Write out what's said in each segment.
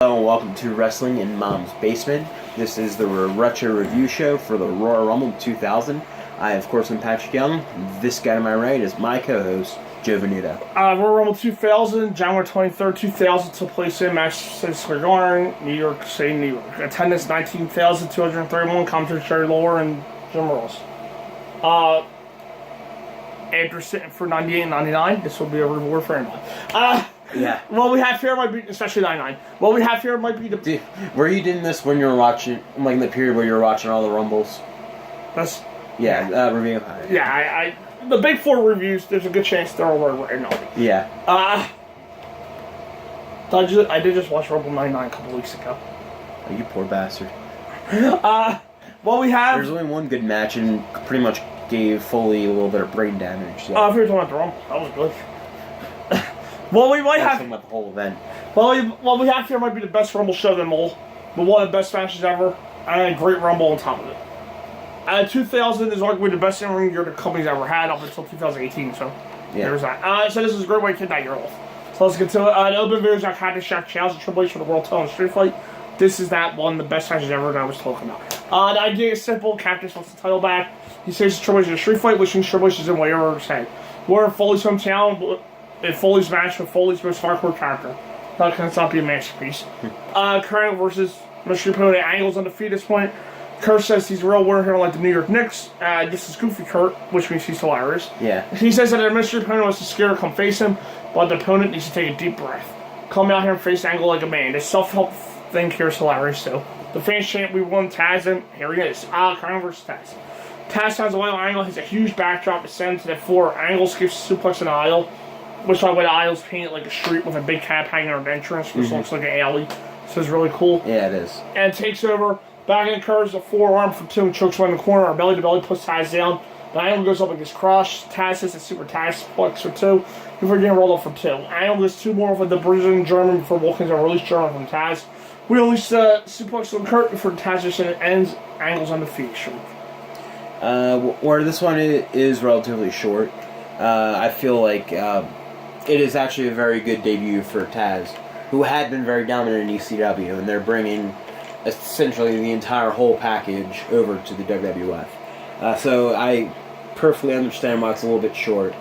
Hello and welcome to Wrestling in Mom's Basement. This is the retro review show for the Royal Rumble 2000. I, of course, am Patrick Young. This guy to my right is my co-host, Joe Venuto. Royal Rumble 2000, January 23rd, 2000, took place in Madison Square Garden, New York City, New York. Attendance 19,231, commentary Jerry Lawler and Jim Ross. After sitting for 98.99, this will be a reward for anybody. Yeah. What we have here might be, especially 99. What we have here might be the. Dude, were you doing this when you were watching, like in the period where you were watching all the Rumbles? That's. Yeah, review. Yeah, the big four reviews, there's a good chance they're all right now. Yeah. I did just watch Rumble 99 a couple weeks ago. Oh, you poor bastard. What we have. There's only one good match and pretty much gave Foley a little bit of brain damage. So. If you're talking about the Rumble, that was good. Well, we might have. Talking about the whole event. What we have here might be the best Rumble show of them all, but one of the best matches ever, and a great Rumble on top of it. 2000 is arguably the best in-ring year the company's ever had up until 2018, so yeah. There's that. So this is a great way to kick that year off. So let's get to it. The open videos I had to Shaq Challenge and Triple H for the World Title and Street Fight. This is that one of the best matches ever that I was talking about. The idea is simple. Cactus wants the title back. He saves Triple H in a Street Fight, which means Triple H is in whatever head. We're in Foley's hometown. In Foley's match with Foley's most hardcore character. That can not be a masterpiece. Kurt versus Mystery Opponent Angle's on the feet at this point. Kurt says he's a real winner here like the New York Knicks. This is Goofy Kurt, which means he's hilarious. Yeah. He says that the Mystery Opponent wants to scare to come face him, but the opponent needs to take a deep breath. Come out here and face Angle like a man. This self-help thing here is hilarious too. The fans chant, "We won Taz," and here he is. Kurt versus Taz. Taz has a wild Angle, has a huge backdrop to send to the floor. Angle skips suplex in the aisle, which by the way, the aisle's painted like a street with a big cap hanging on the entrance, which looks like an alley. So it's really cool. Yeah, it is. And takes over. Back in curves, a forearm for two and chokes one in the corner. Or belly to belly, puts Taz down. The Angle goes up and gets crushed. Taz hits a super Taz suplex for two. Before getting rolled up for two. Angle does two more with the Brazilian German before Wilkins are released German from Taz. We release the suplex on Kurt before the Taz mission ends. Angle's on the feet. Where this one is relatively short, I feel like it is actually a very good debut for Taz, who had been very dominant in ECW, and they're bringing essentially the entire whole package over to the WWF. So I perfectly understand why it's a little bit short.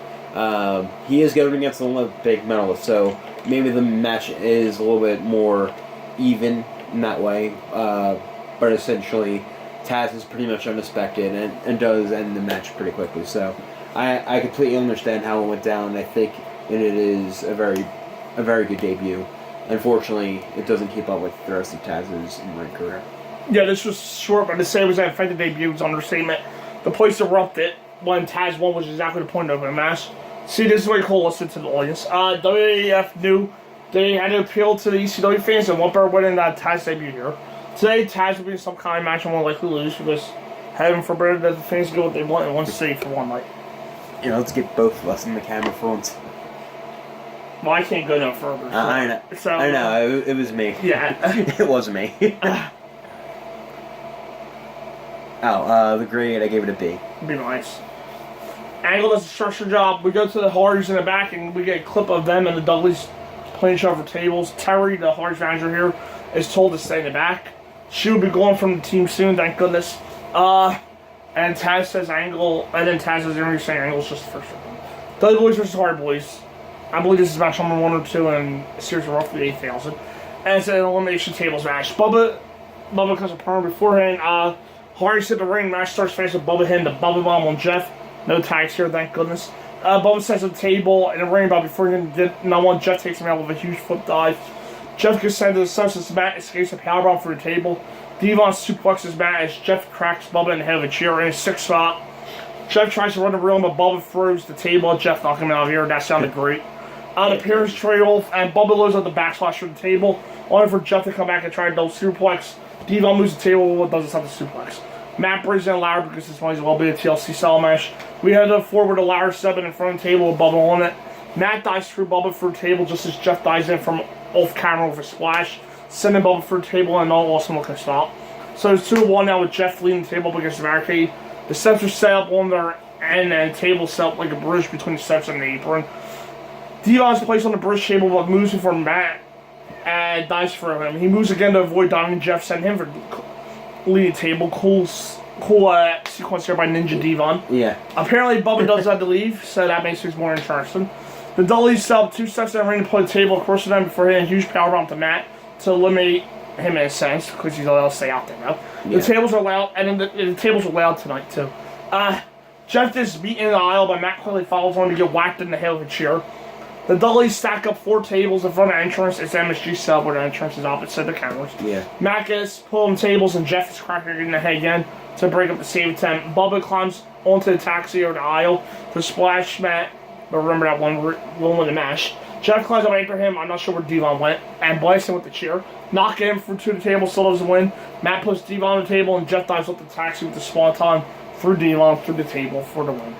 He is going against an Olympic medalist, so maybe the match is a little bit more even in that way. But essentially, Taz is pretty much unexpected and does end the match pretty quickly. So I completely understand how it went down. I think it is a very good debut. Unfortunately, it doesn't keep up with the rest of Taz's in-ring career. Yeah, this was short, but to say it was an effective debut was an understatement. The place erupted when Taz won, which is exactly the point of the match. See, this is what you call listen to the audience. WWF knew they had to appeal to the ECW fans and want better winning that Taz debut here. Today, Taz will be in some kind of match and will likely lose because heaven forbid that the fans get what they want in one city for one night. You know, let's get both of us in the camera for once. Well, I can't go no further. So, I know. So, I know. It was me. Yeah. It was me. The grade, I gave it a B. Be nice. Angle does a structured job. We go to the Hardys in the back, and we get a clip of them and the Dudleys playing each other for tables. Terry, the Hardys manager here, is told to stay in the back. She will be going from the team soon, thank goodness. And Taz says Angle, and then Taz is interview saying Angle's just the first one. Dudley Boys versus Hardy Boys. I believe this is match number 1 or 2 in a series of roughly 8,000. And it's an elimination tables match. Bubba comes a promo beforehand. Hardy's hit the ring. Match starts fast with Bubba hitting the Bubba Bomb on Jeff. No tags here, thank goodness. Bubba sets the table in the ring, but before he can get no one, Jeff takes him out with a huge flip dive. Jeff gets sent to the substance mat, escapes a powerbomb through the table. Devon suplexes Matt as Jeff cracks Bubba in the head of a chair in a 6 spot. Jeff tries to run the reel, but Bubba throws the table at Jeff, knocking him out of here. That sounded great. The appearance trail, and Bubba loads up the backslash for the table, only for Jeff to come back and try a double suplex. Devon moves the table, but doesn't stop the suplex. Matt brings in a ladder because this might as well be a TLC style match. We head up forward with a ladder 7 in front of the table with Bubba on it. Matt dives through Bubba for the table just as Jeff dives in from off camera with a splash, sending Bubba for the table and all awesome looking stop. So it's 2-1 now with Jeff leading the table up against the barricade. The steps are set up on their end and the table set up like a bridge between the steps and the apron. Devon's placed on the bridge table but moves before Matt and dives for him. He moves again to avoid Don and Jeff, send him for lead table. Cool sequence here by Ninja Devon. Yeah. Apparently, Bubba does have to leave, so that makes things more interesting. The Dudleys sub 2 steps in the ring to play the table across to them before hitting a huge power bomb to Matt to eliminate him in a sense, because he's allowed to stay out there now. Yeah. The tables are loud, and then the tables are loud tonight too. Jeff is beaten in the aisle, but Matt quickly follows on to get whacked in the head with a chair. The Dudleys stack up 4 tables in front of the entrance. It's MSG sub where the entrance is opposite the cameras. Yeah. Matt gets pulling tables, and Jeff is cracking in the head again to break up the save attempt. Bubba climbs onto the taxi or the aisle to splash Matt, but remember that one with the mash. Jeff climbs up after him, I'm not sure where Devon went, and blasts him with the chair. Knocking him to the table, still doesn't win. Matt puts Devon on the table, and Jeff dives up the taxi with the swanton through Devon through the table for the win.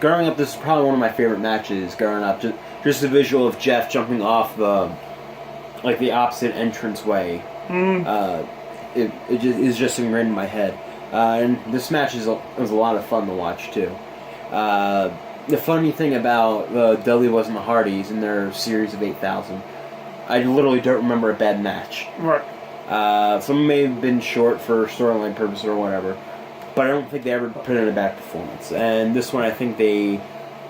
Growing up, this is probably one of my favorite matches. Growing up, just the visual of Jeff jumping off the opposite entranceway. It is just ingrained in my head. And this match was a lot of fun to watch too. The funny thing about Dudley wasn't the Hardys in their series of 8,000, I literally don't remember a bad match. Right. Some may have been short for storyline purposes or whatever, but I don't think they ever put in a bad performance. And this one, I think they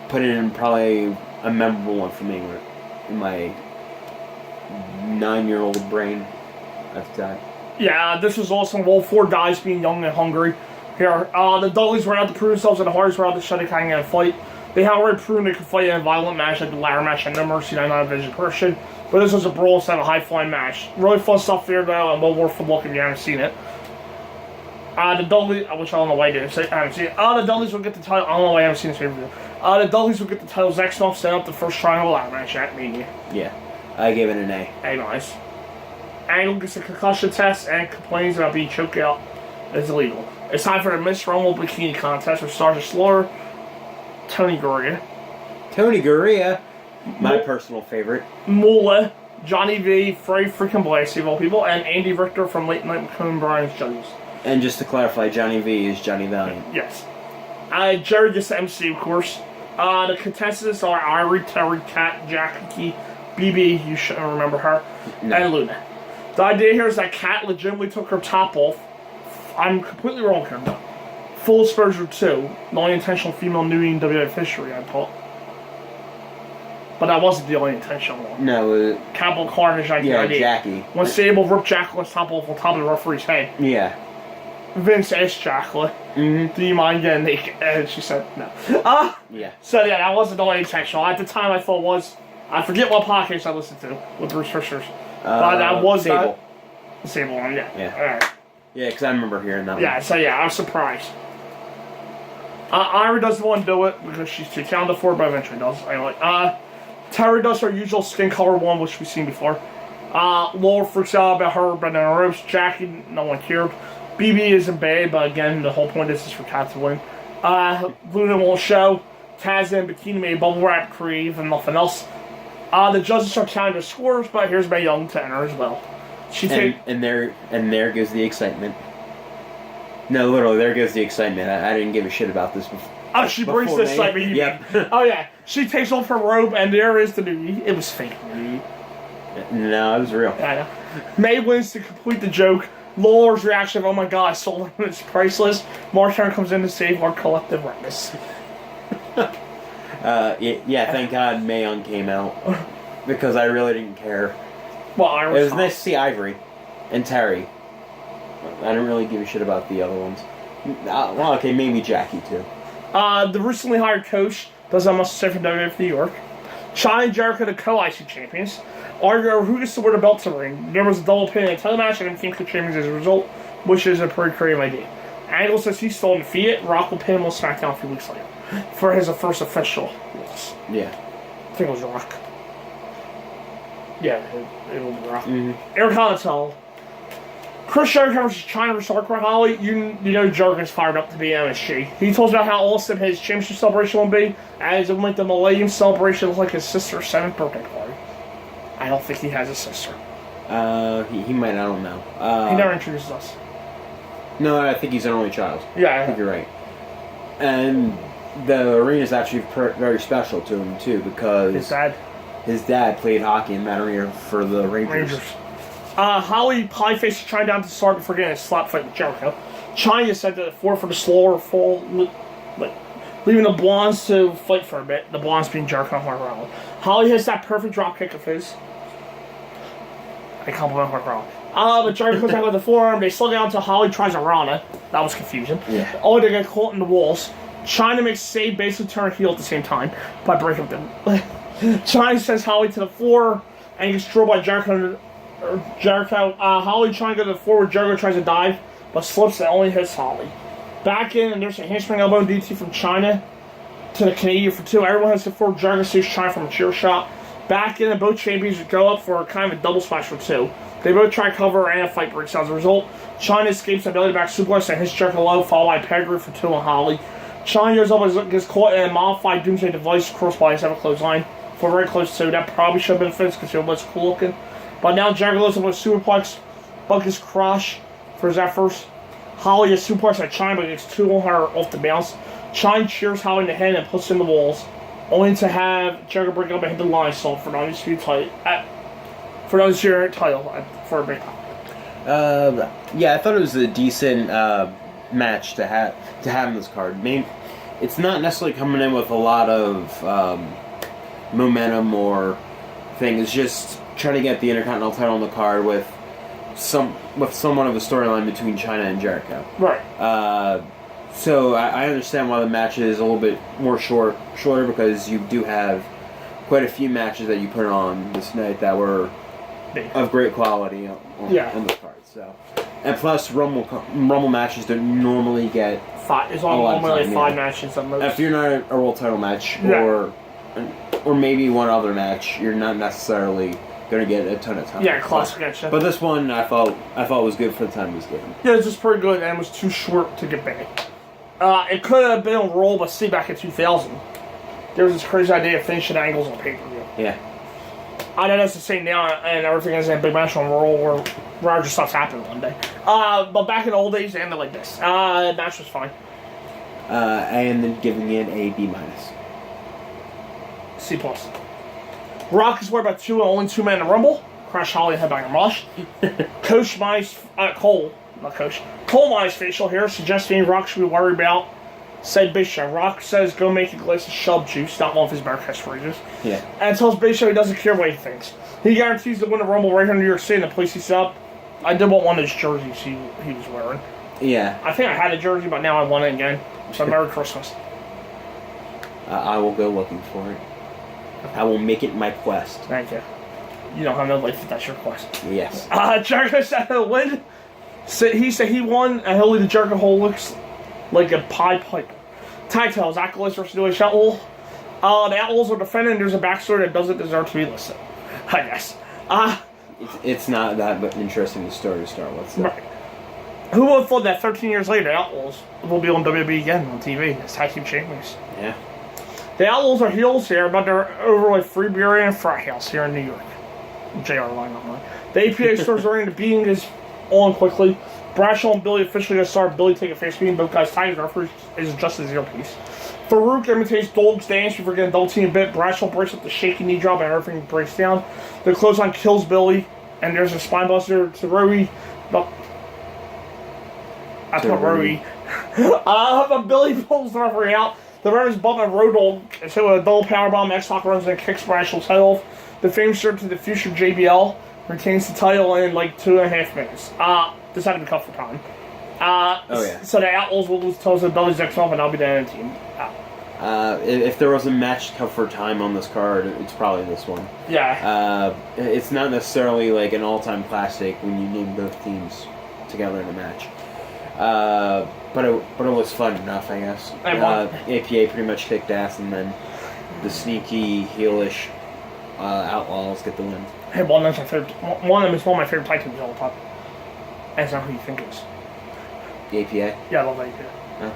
put in probably a memorable one for me in my 9-year-old brain at the time. Yeah, this was awesome. All 4 guys being young and hungry. Here, the Dudleys were out to prove themselves, and the Hardys were out to shut it hang in a fight. They had already proven they could fight in a violent match like the ladder match and No Mercy 99 Division Christian, but this was a brawl instead of a high-flying match. Really fun stuff here, though, and well worth the look if you haven't seen it. The Dudleys, which I don't know why I didn't say, I haven't seen it. The Dudleys will get the title. I don't know why I haven't seen this pay-per-view. The Dudleys will get the titles next month, set up the first triangle ladder match at Mania. Yeah, I gave it an A. A nice. Angle gets a concussion test and complains about being choked out. It's illegal. It's time for the Miss Rumble Bikini Contest with Sergeant Slaughter, Tony Gurria, my personal favorite, Moolah, Johnny V, Frey freaking Blassie of all people, and Andy Richter from Late Night with Conan Bryan's Judges. And just to clarify, Johnny V is Johnny Valiant. Yes. Jerry gets the MC, of course. The contestants are Irie, Terry, Kat, Jackie, BB, you should remember her, and Luna. The idea here is that Kat legitimately took her top off. I'm completely wrong here, but full exposure to non-intentional female nudity in WWF history, I thought. But that wasn't the only intentional one. No, Capital Carnage idea. Jackie. When Sable ripped Jacqueline's top off on top of the referee's head. Yeah. Vince asked Jacqueline, do you mind getting naked? And she said no. Yeah. So yeah, that wasn't the only intentional. At the time I thought was, I forget what podcast I listened to with Bruce Fishers. But that was Sable. The Sable one, yeah. Yeah. Alright. Yeah, because I remember hearing that one. Yeah, so yeah, I was surprised. Ira doesn't want to do it because she's too talented for it, but eventually does. Anyway, Terry does her usual skin color one, which we've seen before. Laura freaks out about her, but in the ropes. Jackie, no one cared. BB isn't bad, but again, the whole point is for Kat to win. Luna won't show. Taz and Bikini made bubble wrap creative and nothing else. The judges are counting the scores, but here's Mae Young to enter as well. And there goes the excitement. No, literally, there goes the excitement. I didn't give a shit about this before. Oh, she brings the excitement. Yep. Oh yeah, she takes off her robe, and there is the nudity. It was fake nudity. No, it was real. I know. May wins to complete the joke. Laura's reaction of, oh my god, I sold it, it's priceless. Mark Turner comes in to save our collective retinas. Thank God Mae Young came out. Because I really didn't care. Well, it was nice to see Ivory and Terry. I didn't really give a shit about the other ones. Well, okay, maybe Jackie too. The recently hired coach does that much to say for WWF New York. Shawn and Jericho, the co-IC champions, argue over who gets to wear the belt to the ring. There was a double pin in a title match and became co-champions as a result, which is a pretty creative idea. Angle says he's still undefeated. Rock will pin him on SmackDown a few weeks later for his first official loss. Yeah. I think it was Rock. Yeah, it will be Rock. Eric Hantel. Chris Jericho was trying to restart Greg Holly. You know Jericho's fired up to be MSG. He told about how awesome his championship celebration will be, as it will make the Millennium celebration look like his sister's 7th birthday party. I don't think he has a sister. He might, I don't know. He never introduces us. No, I think he's an only child. Yeah. I think you're right. And the arena's actually very special to him, too, because... His dad? his dad played hockey in Mount Rainier for the Rangers. Holly probably faces China down to start before getting a slap fight with Jericho. China said that the 4 for the slower fall, like leaving the Blondes to fight for a bit. The Blondes being Jericho and Mark Rowell. Holly hits that perfect drop kick of his. I compliment Mark Rowell. But Jericho comes out with the forearm. They slow down until Holly tries a Rana. That was confusion. Yeah. Only to get caught in the walls. China makes save, basically turn heel at the same time by breaking them. China sends Holly to the floor and he gets drilled by Jericho. Holly trying to go to the floor where Jericho tries to dive, but slips and only hits Holly. Back in, and there's a handspring elbow and DT from China to the Canadian for 2. Everyone has to floor. Jericho saves China from a chair shot. Back in, and both champions go up for kind of a double splash for 2. They both try cover and a fight breaks out. As a result, China escapes an belly back suplex and hits Jericho low, followed by a pedigree for 2 on Holly. China goes up, gets caught in a modified Doomsday device crossed by his clothesline for very close to. That probably should have been a finish because it was cool looking. But now Jericho goes up with a superplex, Buck his crush for his efforts. Holly is suplex at China, but gets 2 on her off the bounce. China cheers Holly in the head and puts in the walls, only to have Jericho break up and hit the line salt for an undisputed title. For an undisputed title for a big pop. Yeah, I thought it was a decent match to have in this card. I mean, it's not necessarily coming in with a lot of momentum or thing. It's just trying to get the Intercontinental title on the card with somewhat of a storyline between China and Jericho. Right. So I understand why the match is a little bit more shorter because you do have quite a few matches that you put on this night that were of great quality on the card. So, and plus Rumble matches don't normally get 5. It's normally 5 matches at most. If you're not a world title match or maybe one other match, you're not necessarily going to get a ton of time. Yeah, classic match. But this one I thought was good for the time it was given. Yeah, it's just pretty good and it was too short to get big. It could have been on Raw, but see, back in 2000, there was this crazy idea of finishing angles on pay-per-view. Yeah. I know that's the same now, and everything is in a big match on Raw where Raw just stops happening one day. But back in the old days, they ended like this. The match was fine. And then giving it a B-. C+. Rock is worried about only 2 men in the Rumble. Crash Holly and Headbanger Mosh. Coach Mice, Cole Mice facial hair suggesting Rock should be worried about said Big Show. Rock says go make a glass of shub juice, not one of his better catchphrases. Yeah. And tells Big Show he doesn't care what he thinks. He guarantees to win the Rumble right here in New York City in the place he's up. I did want one of those jerseys he was wearing. Yeah. I think I had a jersey, but now I want it again. So Merry Christmas. I will go looking for it. I will make it my quest. Thank you. You don't have no life if that's your quest. Yes. Jericho said he'll win. He said he won, and he'll lead the Jericho hole looks like a Pied Piper. Tag titles, Acolytes versus New Age Outlaw. The Outlaws are defending, there's a backstory that doesn't deserve to be listed. I guess. It's not that interesting a story to start with. So. Right. Who would have thought that 13 years later, the Outlaws will be on WWE again on TV as tag team champions? Yeah. The Outlaws are heels here, but they're over like Free Beer and Frat House here in New York. JR line on line. The APA stores during the beating is on quickly. Bradshaw and Billy officially just start. Billy taking face beating. Both guys tagging referee is just a 0 piece. Farouk imitates Dolg's dance before getting double team a bit. Bradshaw breaks up the shaky knee drop and everything breaks down. The clothesline kills Billy, and there's a spine buster to Rowie. But Billy pulls the referee out. The referee's bumping Road Dogg and so a double powerbomb. X-Pac runs and kicks Bradshaw's head off. The famous trip to the future JBL retains the title in like 2.5 minutes. This had to be cut for time. So the Outlaws will lose tells the Billy's next off, and I'll be the end team. If there was a match cut for time on this card, it's probably this one. Yeah. It's not necessarily like an all-time classic when you name both teams together in a match. But it was fun enough, I guess. APA pretty much kicked ass, and then the sneaky heelish Outlaws get the win. Hey, one of them is one of my favorite tag teams of all time. That's not who you think it is. The APA? Yeah, I love APA. Huh?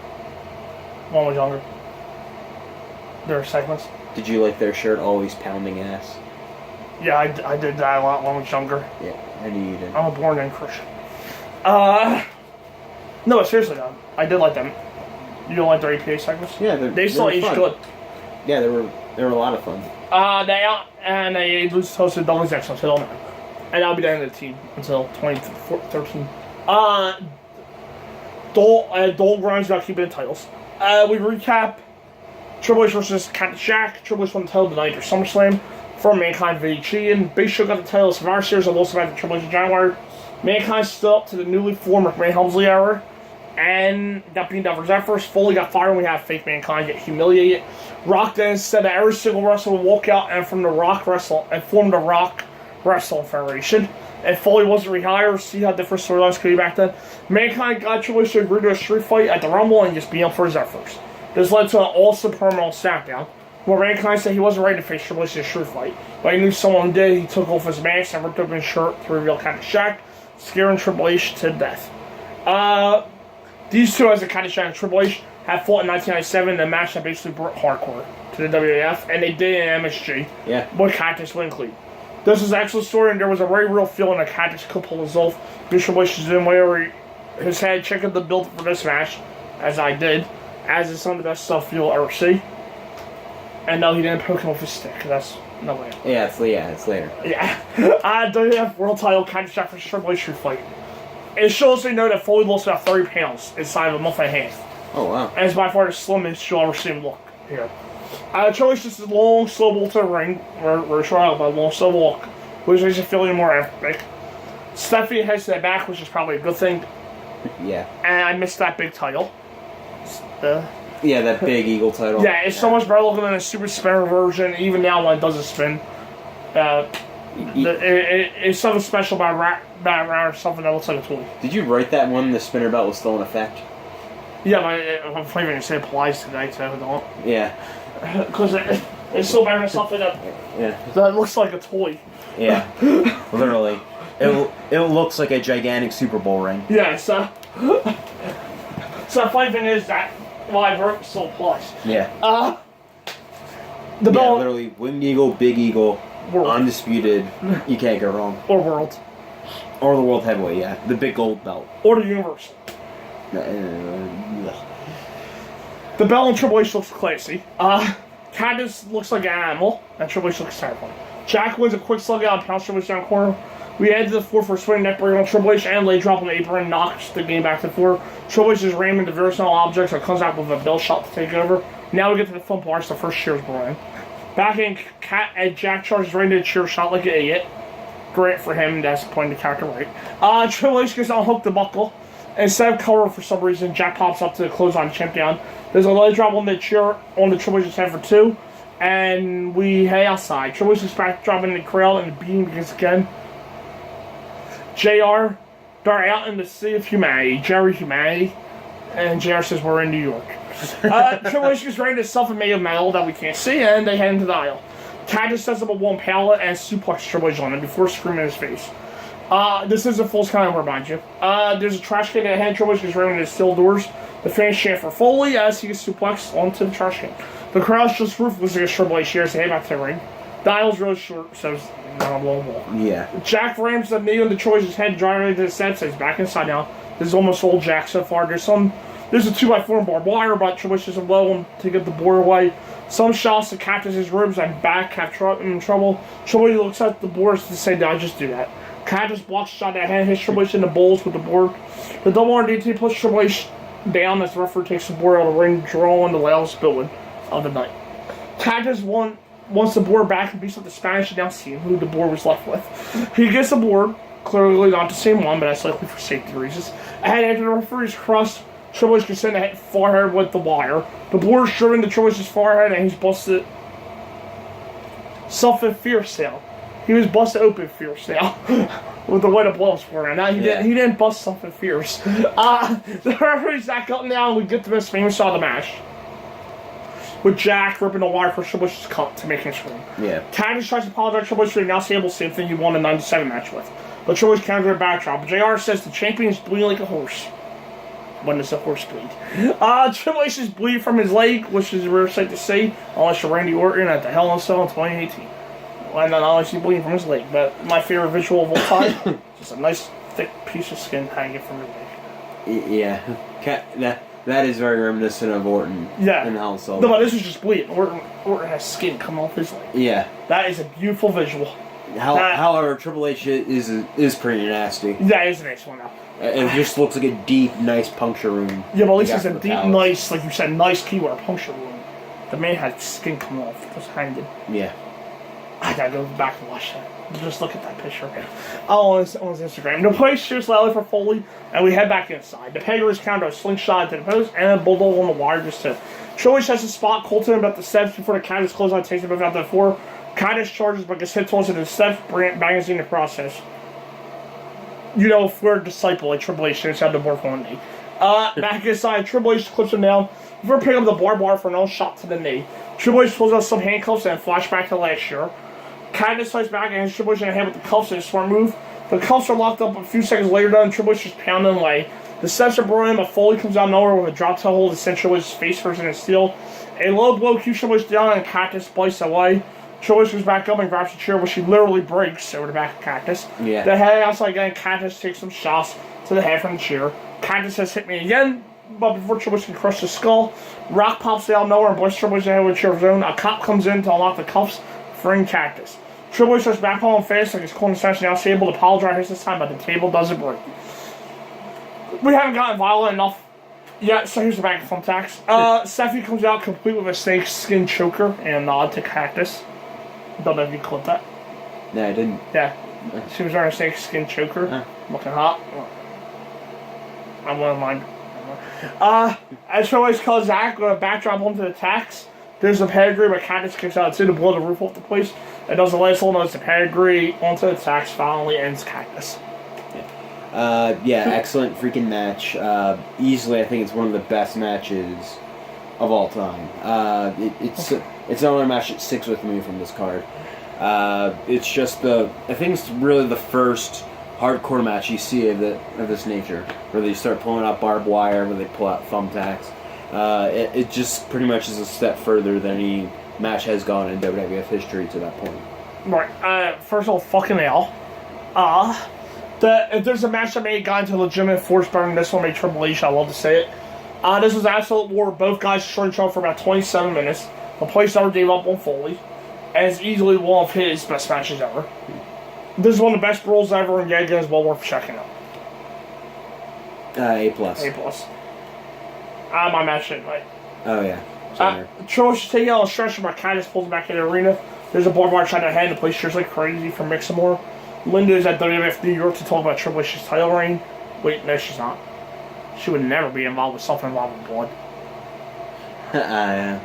One was younger. There are segments. Did you like their shirt, always pounding ass? Yeah, I did that a lot when I was younger. Yeah, I knew you did. I'm a born-in Christian. No, but seriously though, I did like them. You don't like their APA segments? Yeah, they still aged good. Yeah, they were They were a lot of fun. They lose to the Dudley's next one, so they'll know. And that'll be the end of the team until 2013. Dole Grimes got keeping the titles. We recap Triple H versus Captain Jack. Triple H won the title tonight or SummerSlam from Mankind v. Cheating. Big Show got the title of Survivor Series and also got the Triple H and Jaguar. Mankind stood up to the newly formed McMahon Helmsley era and got beaten down for that first. Foley got fired and we have fake Mankind get humiliated. Rock then said that every single wrestler would walk out and form the Rock Wrestling Federation. And Foley wasn't rehired. See how different storylines could be back then. Mankind got Triple H to agree to a street fight at the Rumble and just beat him for his efforts. This led to an awesome promo SmackDown, where Mankind said he wasn't ready to face Triple H in a street fight, but he knew someone did. He took off his mask and ripped open his shirt to reveal Captain Jack, scaring Triple H to death. These two, as a Captain Jack and Triple H, had fought in 1997 in a match that basically brought hardcore to the WWF, and they did it in MSG with Cactus Winkley. This was an excellent story, and there was a very real feeling that Cactus could pull this off. Triple H is in way his head checking the build for this match, as I did, as is some of the best stuff you'll ever see. And no, he didn't poke him with his stick. That's no way. Yeah, it's later. Yeah. WWF World Title Cactus Jack versus Triple H street fight. It shows they know that Foley lost about 30 pounds inside of a month and a half. Oh, wow. And it's by far the slimmest you'll ever see him look here. Triple H just a long, slow walk to the ring. We're showing about a long, slow walk, which makes it feel even more epic. Stephanie heads to the back, which is probably a good thing. Yeah. And I missed that big title. Yeah, that big Eagle title. Yeah, it's so much better looking than a super spinner version. Even now, when it doesn't spin, it's something special about around something that looks like a toy. Did you write that when the spinner belt was still in effect? Yeah, I'm afraid to say it applies today, so I don't. Yeah. Because it's still better than something that looks like a toy. Yeah, literally. It looks like a gigantic Super Bowl ring. Yeah, so the funny thing is that live work still applies. Yeah. The belt, literally, Winged Eagle, Big Eagle, World. Undisputed, you can't go wrong. Or World. Or the World Heavyweight, yeah. The big gold belt. Or the Universal. The belt on Triple H looks classy. Candice looks like an animal, and Triple H looks terrifying. Jack wins a quick slug out and pounds Triple H down the corner. We head to the floor for a swing neck break on Triple H and leg drop on the apron, knocks the game back to the floor. Triple H is ramming into various objects and comes out with a bell shot to take over. Now we get to the fun part, the first cheers going in. Back in, Cat and Jack charges right into a cheer shot like an idiot. Great for him, that's pointing the character right. Triple H gets unhooked the buckle. Instead of cover for some reason, Jack pops up to the clothesline champ down. There's a leg drop on the chair on the Triple H's head for 2. And we head outside. Triple H is back dropping the crowd and the beam begins again. JR, they're out in the sea of humanity. Jerry Humanity. And JR says we're in New York. Triple H gets ready to stuff a made of metal that we can't see, and they head into the aisle. Cactus sets up a one pallet and suplex Triple H on him before screaming in his face. This is a Full Count, I'll remind you. There's a trash can at hand. Triple H gets ready into the steel doors. The fans chant for Foley as he gets suplexed onto the trash can. The crowd's just ruthless against Triple H here as they head back to the ring. The aisle's really short, so it's not a long wall. Yeah. Jack rams the knee on the Triple H's head, driving into the set, so he's back inside now. This is almost old Jack so far. There's a 2x4 barbed wire, but Triple H doesn't blow him to get the board away. Some shots of Cactus's ribs and back have him in trouble. Triple H looks at the boards to say, did I just do that? Cactus blocks shot that hand, hits Triple H in the bowls with the board. The double RDT pushes Triple H down as the referee takes the board out of the ring, drawing the loudest building of the night. Cactus wants the board back and beats up the Spanish announce team, who the board was left with. He gets the board, clearly not the same one, but that's likely for safety reasons. And after the referee's crushed, Triple H can send a forehead with the wire. The board is driven to Triple H's forehead, and he's busted something fierce now. He was busted open fierce now. With the way the blows for him. Now he didn't bust something fierce. The referee's back up now, and we get the most famous shot of the match. With Jack ripping the wire for Triple H's cut to make him scream. Yeah. Cactus tries to apologize to Triple H for the now stable same thing he won the 97 match with. But Triple H counters a backdrop. But JR says the champion is bleeding like a horse. When does a horse bleed? Triple H is bleeding from his leg, which is a rare sight to see, unless you're Randy Orton at the Hell in a Cell in 2018. Well, not only is he bleeding from his leg, but my favorite visual of all time, just a nice thick piece of skin hanging from his leg. Yeah. That is very reminiscent of Orton. Yeah. And Hell in a Cell. No, but this is just bleeding. Orton has skin coming off his leg. Yeah. That is a beautiful visual. However, Triple H is pretty nasty. Yeah, it is a nice one now. It just looks like a deep, nice puncture wound. Yeah, but at least it's a deep, nice, like you said, nice keyword puncture wound. The man had skin coming off. It was hanging. Yeah. I gotta go back and watch that. Just look at that picture. Oh, on his Instagram. The place shoots loudly for Foley, and we head back inside. The Pegger is countered a slingshot to the post, and a bulldog on the wire just to. Triple H has a spot Colton about the steps before the Cactus clothesline takes him out the floor. Cactus charges, but gets hit towards the steps, bangs in the process. You know, if we're a disciple like Triple H, it's had to work one day. Back inside, Triple H clips him down before picking up the barbed wire for an shot to the knee. Triple H pulls out some handcuffs and flashback to last year. Cactus fights back and hits Triple H in the head with the cuffs in a smart move. The cuffs are locked up a few seconds later, though, and Triple H just pounding away. The steps are broken, but Foley comes out of nowhere with a drop toe hold, essentially his face first in steel. A low blow keeps Triple H down, and Cactus bites away. Triple H goes back up and grabs the chair, which she literally breaks over the back of Cactus. Yeah. The head outside again, Cactus takes some shots to the head from the chair. Cactus has hit me again, but before Triple H can crush the skull, Rock pops out of nowhere and bites Triple H in the head with a chair of his own. A cop comes in to unlock the cuffs, freeing Cactus. Triple H starts back on fast like his corner essentially now is able to apologize this time, but the table doesn't break. We haven't gotten violent enough yet, so here's the back of thumbtacks. Stephanie comes out complete with a snake skin choker and a nod to Cactus. Don't know if you caught that. No, I didn't. Yeah. She was wearing a snake skin choker. Looking hot. I wouldn't mind. As Triple H calls Zach, going to backdrop onto the tacks. There's a pedigree, but Cactus kicks out to blow the roof off the place. It does the last one, it's a pedigree onto the tacks, finally ends Cactus. Excellent freaking match. Easily, I think it's one of the best matches of all time. It's another match that sticks with me from this card. It's just I think it's really the first hardcore match you see of this nature, where they start pulling out barbed wire, where they pull out thumbtacks. It just pretty much is a step further than any match has gone in WWF history to that point. Right. First of all, fucking hell. If there's a match that made got into legitimate force burn, this one made Triple H. I love to say it. This was absolute war. Both guys short each other for about 27 minutes. The place never gave up on Foley, and it's easily one of his best matches ever. This is one of the best brawls ever, and again is well worth checking out. A+. A+. My match tonight. Oh yeah. Triple H is taking out a stretcher, but Cactus pulls him back in the arena. There's a barbed wire shot in the head, and the place cheers like crazy for Mixamore. Linda is at WWF New York to talk about Triple H's title reign. Wait, no, she's not. She would never be involved with something involved with blood. Yeah.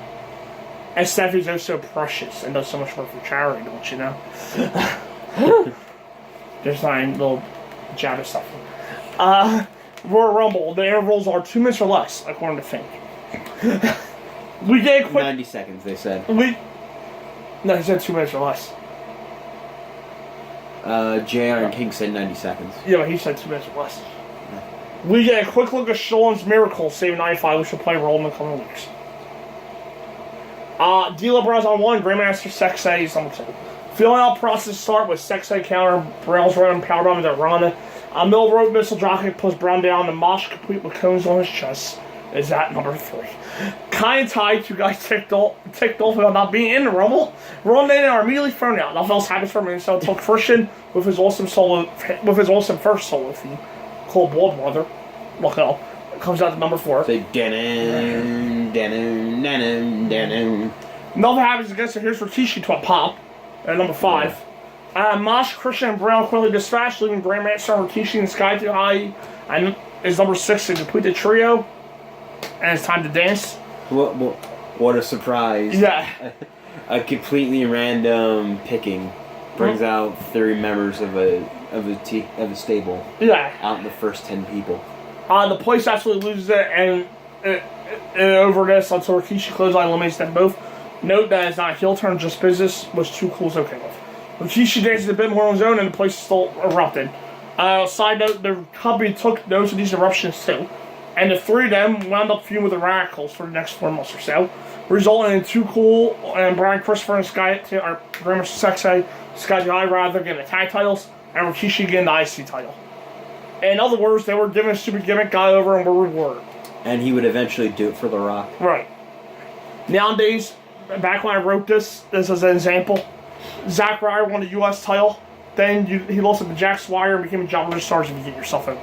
And Steffi's oh so precious and does so much work for charity, don't you know? There's not a little jab of stuff. Royal Rumble, the intervals are 2 minutes or less, according to Fink. We get a quick 90 seconds, they said. No, he said 2 minutes or less. JR and King said 90 seconds. Yeah, but he said 2 minutes or less. We get a quick look at Sean's Miracle, saving 95, which will play a role in the coming weeks. D'Lo Brown's on 1, Grandmaster Sexay's on 2. Filling out process start with Sexay counter, Brown's running power bomb to Rana. Middle rope missile dropkick puts Brown down, the mosh complete with cones on his chest is at number 3. Kai and Ty, 2 guys ticked off about not being in the Rumble. Roman and are immediately thrown out. Nothing else happens for a minute, so until Christian with his awesome first solo theme called Blood Brother. Look it up. It comes out to number 4. Say Nothing happens against it. Here's Rikishi to a pop at number 5. Mosh, Christian, and Brown quickly dispatched, leaving Grandmaster Rikishi and Sky Too High and is number 6 to complete the trio. And it's time to dance. What a surprise. Yeah. A completely random picking brings out 30 members of a stable. Yeah. Out in the first 10 people. The place absolutely loses it, and over this until Rikishi clothesline eliminates them both. Note that it's not a heel turn, just business, which Too Cool's okay with. Rikishi dances a bit more on his own, and the place is still erupted. Side note, the company took notes of these eruptions too, and the 3 of them wound up feuding with the Radicals for the next 4 months or so, resulting in Too Cool and Brian Christopher and Grandmaster Sexay, Sky High rather getting the tag titles, and Rikishi getting the IC title. In other words, they were given a stupid gimmick, got over, and were rewarded. And he would eventually do it for The Rock. Right. Nowadays, back when I wrote this as an example, Zack Ryder won the U.S. title. Then he lost it to Jack Swire and became a Jobber Stars if you get yourself in.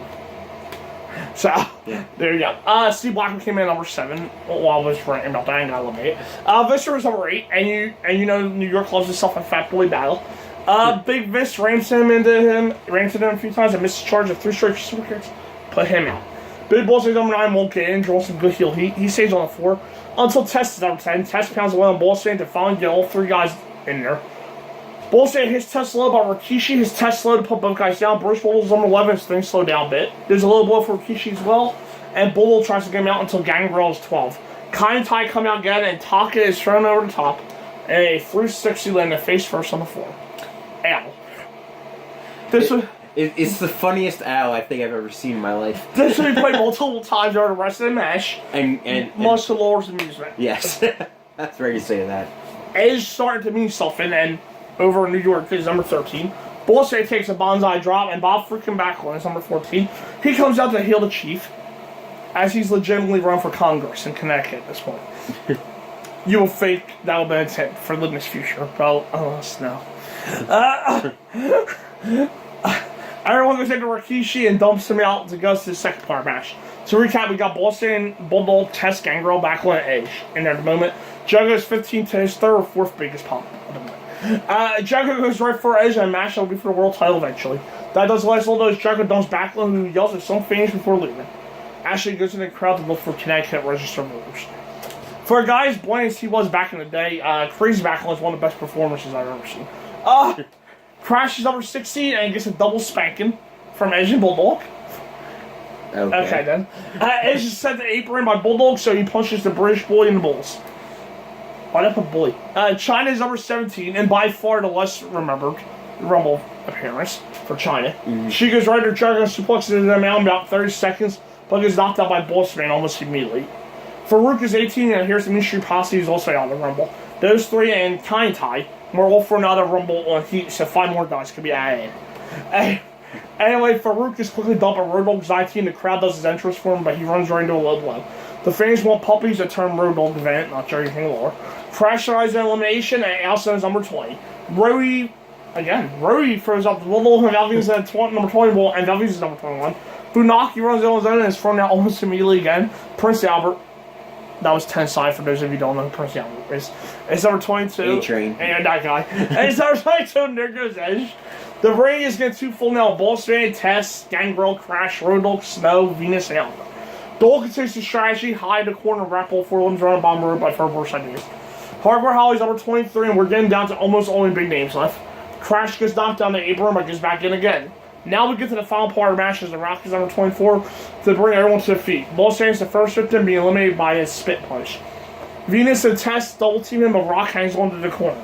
So, yeah. There you go. Steve Blackman came in at number 7. While I was ranting about that, I ain't gotta eliminate it. Visser was number 8, and you know New York loves itself in Fat Boy Battle. Big Vis rammed him a few times and missed his charge of 3 straight super kicks. Put him out. Big Bullseye number 9 won't get in, draws some good heel heat. He stays on the floor until Test is number 10. Test pounds away on Bullseye to finally get all 3 guys in there. Bullseye hits Test low by Rikishi. His Test slow to put both guys down. Bruce Bulldogs number 11. His thing slowed down a bit. There's a little blow for Rikishi as well. And Bulldog tries to get him out until Gangrel is 12. Kai and Tai come out again, and Taka is thrown over the top. And a 360 landing face first on the floor. Ow. It's the funniest owl I think I've ever seen in my life. This will be played multiple times over the rest of the match. And much to Laura's amusement. Yes. That's ready to say that. Edge starting to mean something, and over in New York is number 13. Bullseye takes a bonsai drop, and Bob freaking Backlund is number 14. He comes out to heal the Chief, as he's legitimately run for Congress in Connecticut at this point. You will think that will be an intent for Libby's future, but alas, no. Everyone goes into Rikishi and dumps him out to go to the second part match. To recap, we got Bullseye and Bulldog, Test, Gangrel, Backlund, and Edge in there at the moment. Juggo is 15 to his 3rd or 4th biggest pop at the moment. Juggo goes right for Edge, and a match that will be for the world title eventually. That does the last little as Juggo dumps Backlund, who yells at some fans before leaving. Ashley goes in the crowd to look for Connecticut registered voters. For a guy as bland as he was back in the day, Crazy Backlund is one of the best performances I've ever seen. Crash is number 16 and gets a double spanking from Edge and Bulldog. Okay then. Edge is sent to the apron by Bulldog, so he punches the British Bully in the balls. Why did I put Bully? China is number 17, and by far the less remembered Rumble appearance for China. Mm-hmm. She goes right to Juggo and suplexes them out in about 30 seconds, but gets knocked out by Bossman almost immediately. Farouk is 18, and here's the Mystery Posse who's also out of the Rumble. Those 3 and Kai and Tai we're all for another Rumble on Heat, so 5 more guys could be added. Anyway, Farouk is quickly dumped at Road Dogg's 19. The crowd does his entrance for him, but he runs right into a low blow. The fans want puppies that turn Road Dogg event, not Jerry King Lawler. Crash arrives in elimination, and Alcyon is number 20. Rory throws up the little and Valvines at number 21, and Valvines is number 21. Funaki runs on his own and is thrown out almost immediately again. Prince Albert. That was 10 side for those of you who don't know who Prince Albert is. It's number 22. A-Train. And that guy. And it's number 22, and there goes Edge. The ring is getting too full now. Bullseye, Test, Gangrel, Crash, Road Dogg, Snow, Venus, and Albert. Dole continues his strategy, hide the corner, wrap all 4 limbs around Bomb Road by far worse ideas. Hardware Holly's number 23, and we're getting down to almost only big names left. Crash gets knocked down the apron, but gets back in again. Now we get to the final part of the match as the Rock is number 24 to bring everyone to their feet. Bullseye is the first victim being eliminated by his spit punch. Venus and Test double team him, but Rock hangs onto the corner.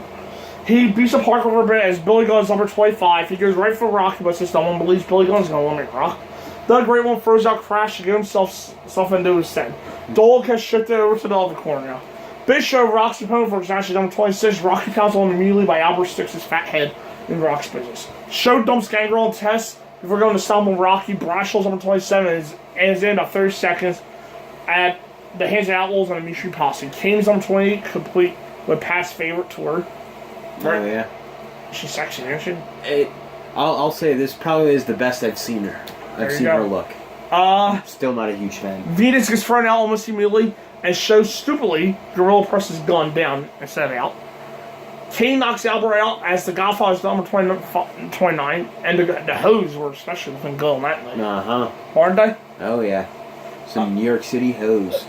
He beats up Parker over a bit as Billy Gunn's number 25. He goes right for Rock, but since no one believes Billy Gunn's going to eliminate Rock, the Great One throws out Crash to get himself into his stead. Dole gets shifted over to the other corner now. Big Show Rock's opponent for exactly number 26. Rocky counts on him immediately by Albert sticks his fat head in Rock's business. Show dumps Gangrel and Test. If we're going to stumble Rocky, Brashel's number 27 is in about 30 seconds at the hands of Outlaws on a Mystery Posse. Kane's number 20, complete with past favorite tour. Right? Oh, yeah. She's sexy, isn't she? I'll say this probably is the best I've seen her. I've seen her look. Still not a huge fan. Venus gets thrown out almost immediately and shows stupidly Gorilla presses gun down instead of out. Kane knocks Albert out as the Godfather's number 29, and the hoes were especially looking good on that night. Uh-huh. Aren't they? Oh, yeah. Some New York City hoes.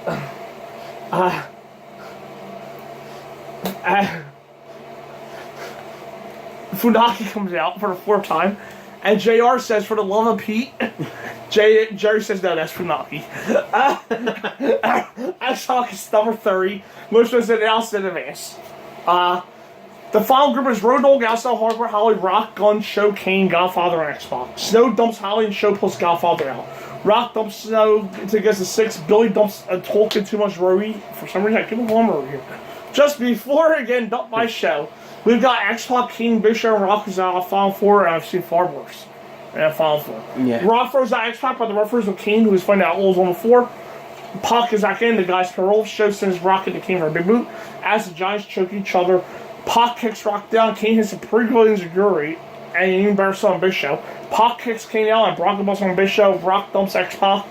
Funaki comes out for the 4th time, and JR says, for the love of Pete, Jerry says, no, that's Funaki. X-Hawk is number 30, which was announced in advance. The final group is Road Dogg, Outside Hardware, Holly, Rock, Gun, Show, Kane, Godfather, and X-Pac. Snow dumps Holly and Show pulls Godfather out. Rock dumps Snow to get to 6. Billy dumps a Tolkien too much Rory. For some reason, I keep a Rory here. Just before again dumped by Show, we've got X-Pac, King, Big Show, and Rock is out of Final 4, and I've seen far worse. And Final 4. Yeah. Rock throws out X-Pac by the referees with Kane, who is fighting Outlaws on the floor. Pac is back in. The guys parole. Show sends Rock into Kane for a big boot. As the Giants choke each other, Pac kicks Rock down. Kane hits a pretty good enziguri. And even better so on Big Show. Pac kicks Kane out and Brock busts on Big Show. Rock dumps X-Pac.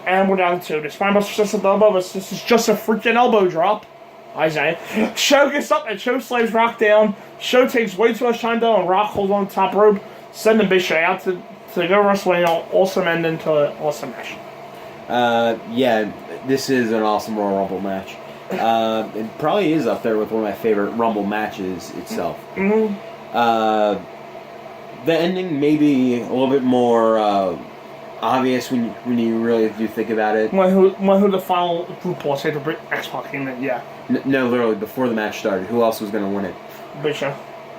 And we're down to the Spinebuster says at the elbow, but this is just a freaking elbow drop. Isaiah. Show gets up and Show slams Rock down. Show takes way too much time down and Rock holds on the top rope, sending Big Show out to go WrestleMania. Awesome end into an awesome match. Yeah, this is an awesome Royal Rumble match. It probably is up there with one of my favorite Rumble matches itself. Mm-hmm. The ending may be a little bit more obvious when you really do think about it. When who the final group was after X-Pac came in, yeah. No, literally, before the match started, who else was going to win it? Big Show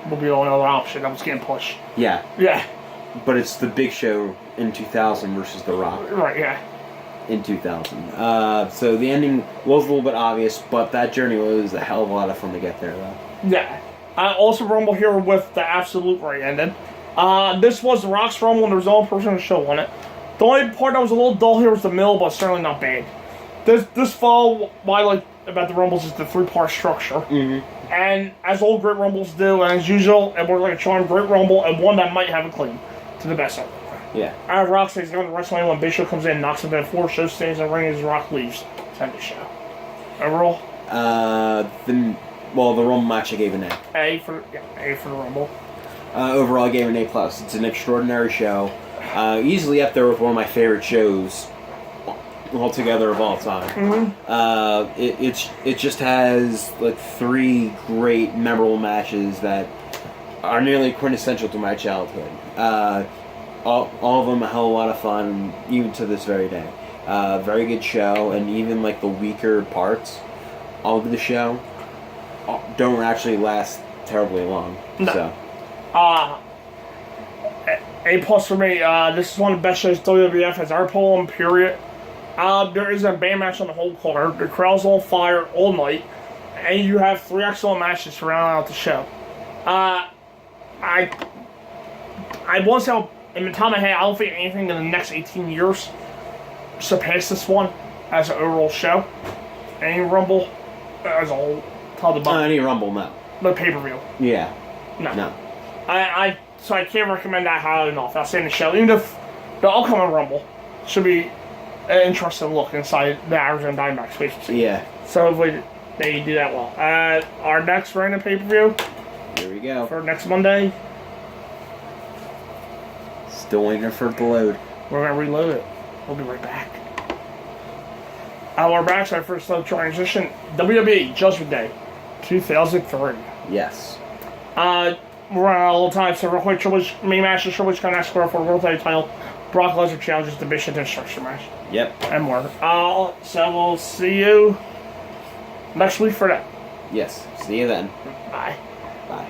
will be the only other option. I was getting pushed. Yeah. Yeah. But it's the Big Show in 2000 versus The Rock. Right, yeah. In 2000. So the ending was a little bit obvious, but that journey was a hell of a lot of fun to get there, though. Yeah. Also Rumble here with the Absolute Right ending. This was The Rock's Rumble, and there was no person on the show on it. The only part that was a little dull here was the middle, but certainly not bad. This fall, what I like about the Rumbles is the 3-part structure. Mm-hmm. And as old great Rumbles do, and as usual, it was like a charmed great Rumble, and one that might have a claim to the best of it. Yeah. Rock says he's going to WrestleMania when Big Show comes in, knocks him to the floor, Show stays in the ring as Rock leaves. Time to show. Overall? The Rumble match I gave an A. A for the Rumble. Overall I gave an A+. It's an extraordinary show. Easily up there with one of my favorite shows altogether of all time. Mm-hmm. It just has like 3 great memorable matches that are nearly quintessential to my childhood. All of them a hell of a lot of fun, even to this very day. Very good show, and even like the weaker parts of the show don't actually last terribly long. No. So. A+ for me. This is one of the best shows WWF has ever put on, period. There is a band match on the whole card. The crowd's on fire all night, and you have 3 excellent matches to round out the show. I won't say in the time I had, I don't think anything in the next 18 years surpassed this one as an overall show. Any Rumble as a whole. Any Rumble, no. The pay-per-view. Yeah. No. So I can't recommend that highly enough. I'll say in the show, even if the upcoming Rumble should be an interesting look inside the Arizona Diamondbacks space. Yeah. So hopefully they do that well. Our next random pay-per-view. Here we go. For next Monday. Still waiting for it to load. We're going to reload it. We'll be right back. We're back, so our first slow transition. WWE Judgment Day 2003. Yes. We're running out of a little time, so real quick, main match is Triple H coming next square for the World title. Brock Lesnar challenges the Big Show to a structure match. Yep. And more. So we'll see you next week for that. Yes. See you then. Bye. Bye.